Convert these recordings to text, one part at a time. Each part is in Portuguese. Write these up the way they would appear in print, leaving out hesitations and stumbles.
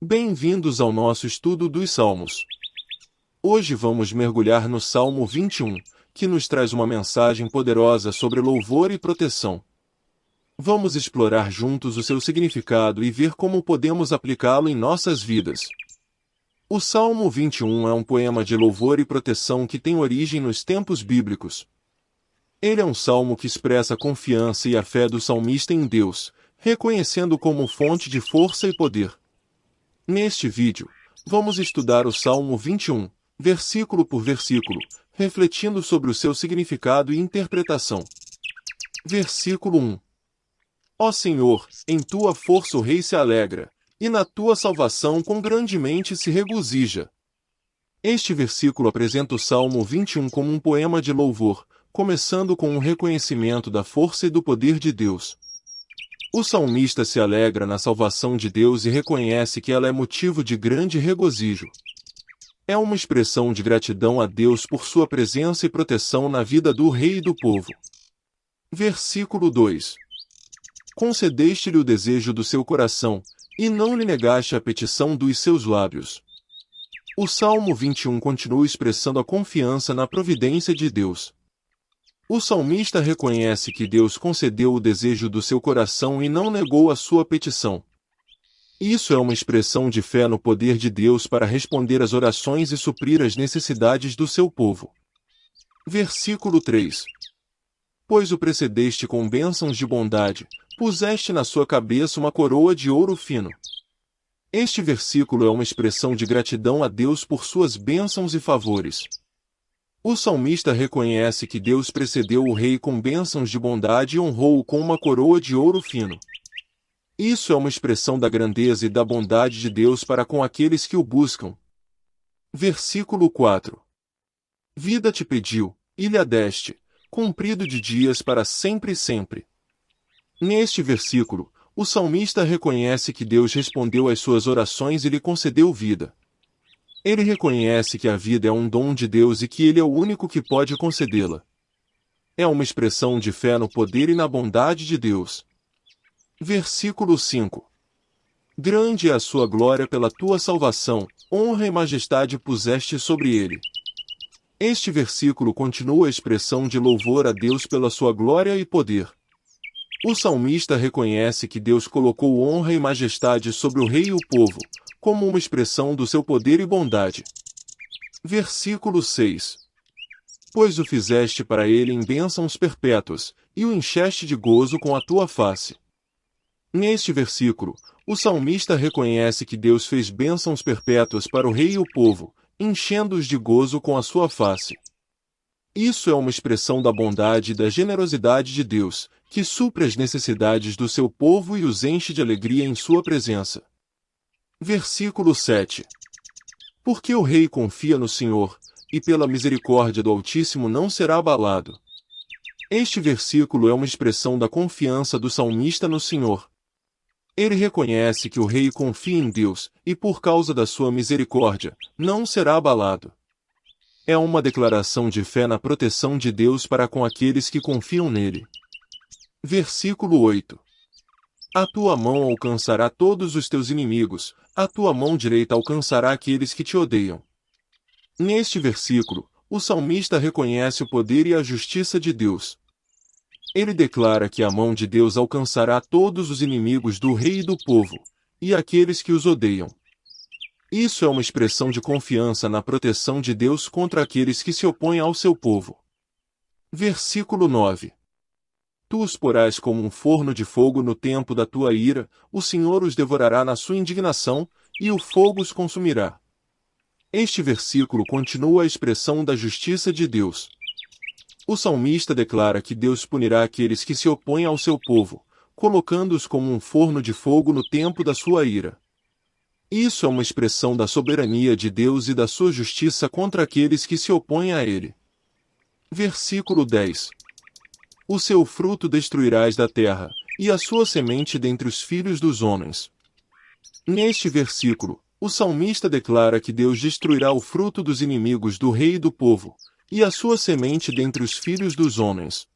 Bem-vindos ao nosso estudo dos Salmos. Hoje vamos mergulhar no Salmo 21, que nos traz uma mensagem poderosa sobre louvor e proteção. Vamos explorar juntos o seu significado e ver como podemos aplicá-lo em nossas vidas. O Salmo 21 é um poema de louvor e proteção que tem origem nos tempos bíblicos. Ele é um salmo que expressa a confiança e a fé do salmista em Deus, reconhecendo como fonte de força e poder. Neste vídeo, vamos estudar o Salmo 21, versículo por versículo, refletindo sobre o seu significado e interpretação. Versículo 1. Ó Senhor, em tua força o rei se alegra, e na tua salvação quão grandemente se regozija. Este versículo apresenta o Salmo 21 como um poema de louvor, começando com um reconhecimento da força e do poder de Deus. O salmista se alegra na salvação de Deus e reconhece que ela é motivo de grande regozijo. É uma expressão de gratidão a Deus por sua presença e proteção na vida do rei e do povo. Versículo 2. Concedeste-lhe o desejo do seu coração, e não lhe negaste a petição dos seus lábios. O Salmo 21 continua expressando a confiança na providência de Deus. O salmista reconhece que Deus concedeu o desejo do seu coração e não negou a sua petição. Isso é uma expressão de fé no poder de Deus para responder às orações e suprir as necessidades do seu povo. Versículo 3. Pois o precedeste com bênçãos de bondade, puseste na sua cabeça uma coroa de ouro fino. Este versículo é uma expressão de gratidão a Deus por suas bênçãos e favores. O salmista reconhece que Deus precedeu o rei com bênçãos de bondade e honrou-o com uma coroa de ouro fino. Isso é uma expressão da grandeza e da bondade de Deus para com aqueles que o buscam. Versículo 4. Vida te pediu, e lhe a deste, comprido de dias para sempre e sempre. Neste versículo, o salmista reconhece que Deus respondeu às suas orações e lhe concedeu vida. Ele reconhece que a vida é um dom de Deus e que Ele é o único que pode concedê-la. É uma expressão de fé no poder e na bondade de Deus. Versículo 5. Grande é a sua glória pela tua salvação, honra e majestade puseste sobre ele. Este versículo continua a expressão de louvor a Deus pela sua glória e poder. O salmista reconhece que Deus colocou honra e majestade sobre o rei e o povo, como uma expressão do seu poder e bondade. Versículo 6. Pois o fizeste para ele em bênçãos perpétuas, e o encheste de gozo com a tua face. Neste versículo, o salmista reconhece que Deus fez bênçãos perpétuas para o rei e o povo, enchendo-os de gozo com a sua face. Isso é uma expressão da bondade e da generosidade de Deus, que supre as necessidades do seu povo e os enche de alegria em sua presença. Versículo 7. Porque o rei confia no Senhor, e pela misericórdia do Altíssimo não será abalado. Este versículo é uma expressão da confiança do salmista no Senhor. Ele reconhece que o rei confia em Deus, e por causa da sua misericórdia, não será abalado. É uma declaração de fé na proteção de Deus para com aqueles que confiam nele. Versículo 8. A tua mão alcançará todos os teus inimigos, a tua mão direita alcançará aqueles que te odeiam. Neste versículo, o salmista reconhece o poder e a justiça de Deus. Ele declara que a mão de Deus alcançará todos os inimigos do rei e do povo, e aqueles que os odeiam. Isso é uma expressão de confiança na proteção de Deus contra aqueles que se opõem ao seu povo. Versículo 9. Tu os porás como um forno de fogo no tempo da tua ira, o Senhor os devorará na sua indignação, e o fogo os consumirá. Este versículo continua a expressão da justiça de Deus. O salmista declara que Deus punirá aqueles que se opõem ao seu povo, colocando-os como um forno de fogo no tempo da sua ira. Isso é uma expressão da soberania de Deus e da sua justiça contra aqueles que se opõem a ele. Versículo 10. O seu fruto destruirás da terra, e a sua semente dentre os filhos dos homens. Neste versículo, o salmista declara que Deus destruirá o fruto dos inimigos do rei e do povo, e a sua semente dentre os filhos dos homens.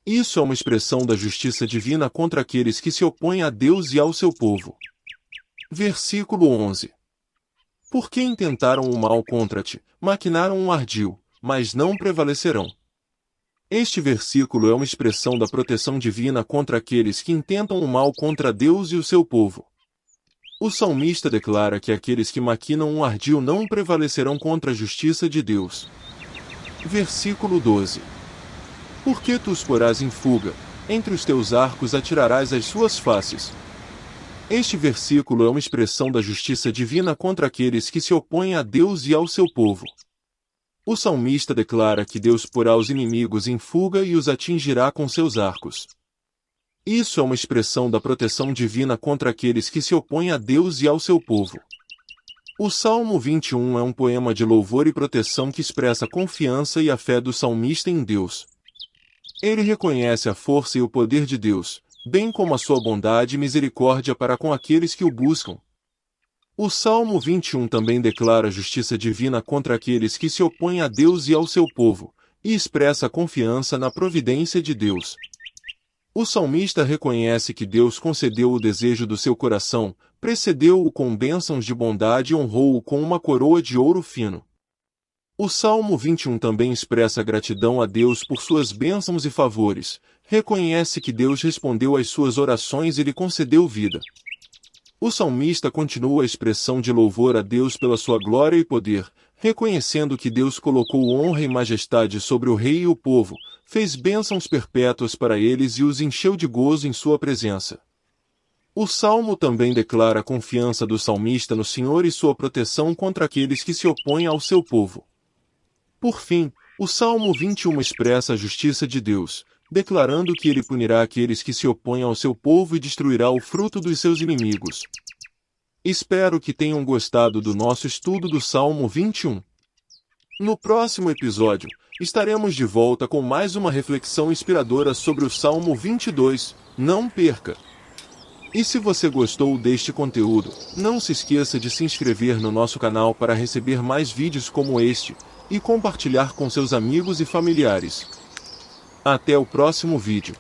Isso é uma expressão da justiça divina contra aqueles que se opõem a Deus e ao seu povo. Versículo 11. Porque intentaram o mal contra ti, maquinaram um ardil, mas não prevalecerão. Este versículo é uma expressão da proteção divina contra aqueles que intentam o mal contra Deus e o seu povo. O salmista declara que aqueles que maquinam um ardil não prevalecerão contra a justiça de Deus. Versículo 12. Porque tu os porás em fuga, entre os teus arcos atirarás as suas faces. Este versículo é uma expressão da justiça divina contra aqueles que se opõem a Deus e ao seu povo. O salmista declara que Deus porá os inimigos em fuga e os atingirá com seus arcos. Isso é uma expressão da proteção divina contra aqueles que se opõem a Deus e ao seu povo. O Salmo 21 é um poema de louvor e proteção que expressa a confiança e a fé do salmista em Deus. Ele reconhece a força e o poder de Deus, bem como a sua bondade e misericórdia para com aqueles que o buscam. O Salmo 21 também declara a justiça divina contra aqueles que se opõem a Deus e ao seu povo, e expressa a confiança na providência de Deus. O salmista reconhece que Deus concedeu o desejo do seu coração, precedeu-o com bênçãos de bondade e honrou-o com uma coroa de ouro fino. O Salmo 21 também expressa gratidão a Deus por suas bênçãos e favores, reconhece que Deus respondeu às suas orações e lhe concedeu vida. O salmista continua a expressão de louvor a Deus pela sua glória e poder, reconhecendo que Deus colocou honra e majestade sobre o rei e o povo, fez bênçãos perpétuas para eles e os encheu de gozo em sua presença. O Salmo também declara a confiança do salmista no Senhor e sua proteção contra aqueles que se opõem ao seu povo. Por fim, o Salmo 21 expressa a justiça de Deus, declarando que ele punirá aqueles que se opõem ao seu povo e destruirá o fruto dos seus inimigos. Espero que tenham gostado do nosso estudo do Salmo 21. No próximo episódio, estaremos de volta com mais uma reflexão inspiradora sobre o Salmo 22. Não perca! E se você gostou deste conteúdo, não se esqueça de se inscrever no nosso canal para receber mais vídeos como este, e compartilhar com seus amigos e familiares. Até o próximo vídeo.